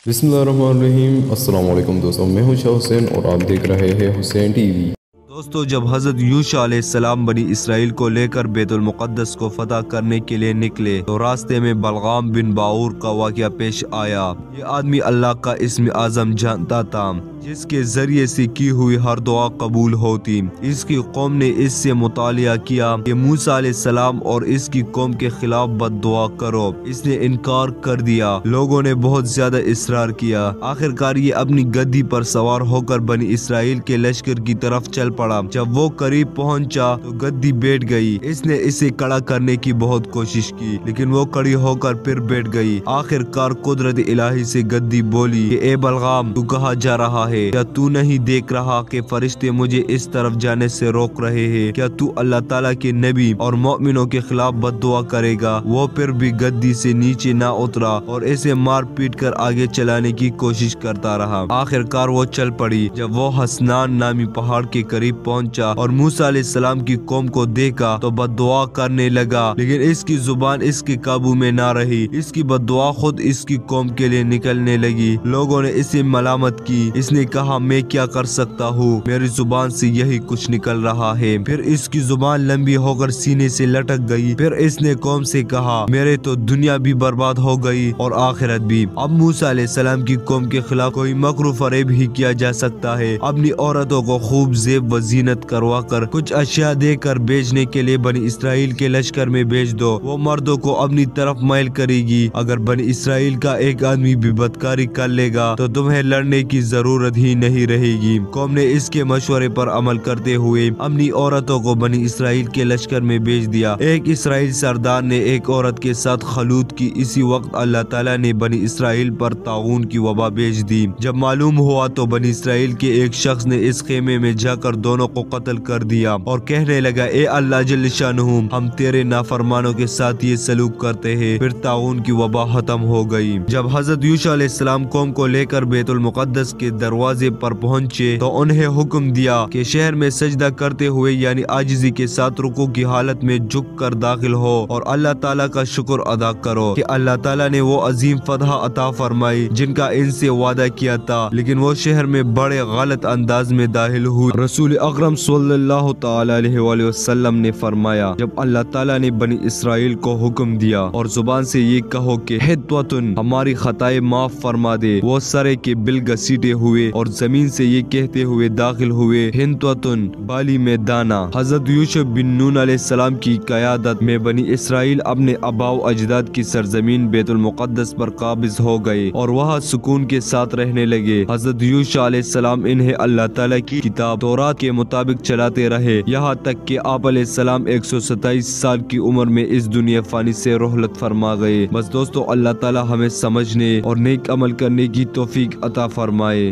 बिस्मिल्लाहिर्रहमानिर्रहीम। अस्सलाम वालेकुम दोस्तों, मैं हूं शाह हुसैन और आप देख रहे हैं हुसैन टीवी। दोस्तों, जब हजरत यूशा अलैहिस्सलाम बनी इसराइल को लेकर बैतुल मुक़द्दस को फतह करने के लिए निकले तो रास्ते में बलगाम बिन बाऊर का वाक़या पेश आया। ये आदमी अल्लाह का इस्म आज़म जानता था जिसके जरिए से की हुई हर दुआ कबूल होती। इसकी कौम ने इससे मुतालिया किया कि मूसा अलैहिस्सलाम और इसकी कौम के खिलाफ बद्दुआ करो। इसने इनकार कर दिया। लोगों ने बहुत ज्यादा इसरार किया। आखिरकार ये अपनी गद्दी पर सवार होकर बनी इसराइल के लश्कर की तरफ चल पड़ा। जब वो करीब पहुंचा तो गद्दी बैठ गई। इसने इसे खड़ा करने की बहुत कोशिश की लेकिन वो खड़ी होकर फिर बैठ गई। आखिरकार कुदरत इलाही से गद्दी बोली कि ए बलगाम, तू कहाँ जा रहा है? क्या तू नहीं देख रहा कि फरिश्ते मुझे इस तरफ जाने से रोक रहे हैं? क्या तू अल्लाह ताला के नबी और मोमिनों के खिलाफ बद्दुआ करेगा? वो फिर भी गद्दी से नीचे ना उतरा और इसे मार पीट कर आगे चलाने की कोशिश करता रहा। आखिरकार वो चल पड़ी। जब वो हसनान नामी पहाड़ के करीब पहुंचा और मूसा अलैहिस्सलाम की कौम को देखा तो बद्दुआ करने लगा, लेकिन इसकी जुबान इसके काबू में ना रही। इसकी बद्दुआ खुद इसकी कौम के लिए निकलने लगी। लोगों ने इसे मलामत की। इसने कहा, मैं क्या कर सकता हूँ, मेरी जुबान से यही कुछ निकल रहा है। फिर इसकी जुबान लंबी होकर सीने से लटक गई। फिर इसने कौम से कहा, मेरे तो दुनिया भी बर्बाद हो गई और आखिरत भी। अब मूसा अलैहिस्सलाम की कौम के खिलाफ कोई मकरू फरेब ही किया जा सकता है। अपनी औरतों को खूब जेब व जीनत करवा कर कुछ अशिया देकर बेचने के लिए बनी इसराइल के लश्कर में भेज दो। वो मर्दों को अपनी तरफ मैल करेगी। अगर बनी इसराइल का एक आदमी भी बदकारी कर लेगा तो तुम्हें लड़ने की जरूरत ही नहीं रहेगी। कौम ने इसके मशवरे पर अमल करते हुए अपनी औरतों को बनी इसराइल के लश्कर में भेज दिया। एक इसराइल सरदार ने एक औरत के साथ खलूत की। इसी वक्त अल्लाह ताला ने बनी इसराइल पर ताऊन की वबा भेज दी। जब मालूम हुआ तो बनी इसराइल के एक शख्स ने इस खेमे में जाकर दोनों को कत्ल कर दिया और कहने लगा, ए अल्लाह जल्ल शानुहु, हम तेरे नाफरमानों के साथ ये सलूक करते हैं। फिर ताऊन की वबा खत्म हो गई। जब हजरत यूशा अलैहिस्सलाम कौम को लेकर बैतुल मुक़द्दस के दरवाजे पर पहुंचे तो उन्हें हुक्म दिया कि शहर में सजदा करते हुए यानी आजिजी के साथ रुकू की हालत में झुक कर दाखिल हो और अल्लाह ताला का शुक्र अदा करो कि अल्लाह ताला ने वो अजीम फतह अता फरमाई जिनका इनसे वादा किया था। लेकिन वो शहर में बड़े गलत अंदाज में दाखिल हुए। रसूल अकरम सल्लल्लाहु तआला अलैहि वसल्लम ने फरमाया, जब अल्लाह ताला ने बनी इसराइल को हुक्म दिया और जुबान से ये कहो कि हित्वतुन, हमारी खताएं माफ फरमा दे, वो सरे के बिल घसीटे हुए और जमीन से ये कहते हुए दाखिल हुए, हिंतवतुन, बाली में दाना। हजरत यूसुफ बिन नून अलैहिस्सलाम की क़यादत में बनी इसराइल अपने अबाव अजदाद की सरजमीन बैतुल मुक़द्दस पर काबिज हो गए और वहाँ सुकून के साथ रहने लगे। हजरत यूसुफ अलैहिस्सलाम इन्हें अल्लाह ताला की किताब तौरात के मुताबिक चलाते रहे, यहाँ तक कि आप अलैहिस्सलाम 127 साल की उम्र में इस दुनिया फानी से रोहलत फरमा गए। बस दोस्तों, अल्लाह ताला हमें समझने और नेक अमल करने की तौफीक अता फरमाए।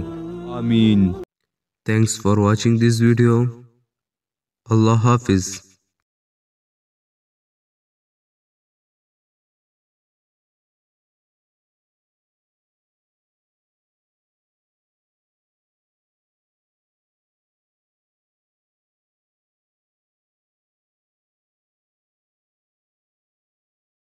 आमीन। Thanks for watching this video. Allah Hafiz.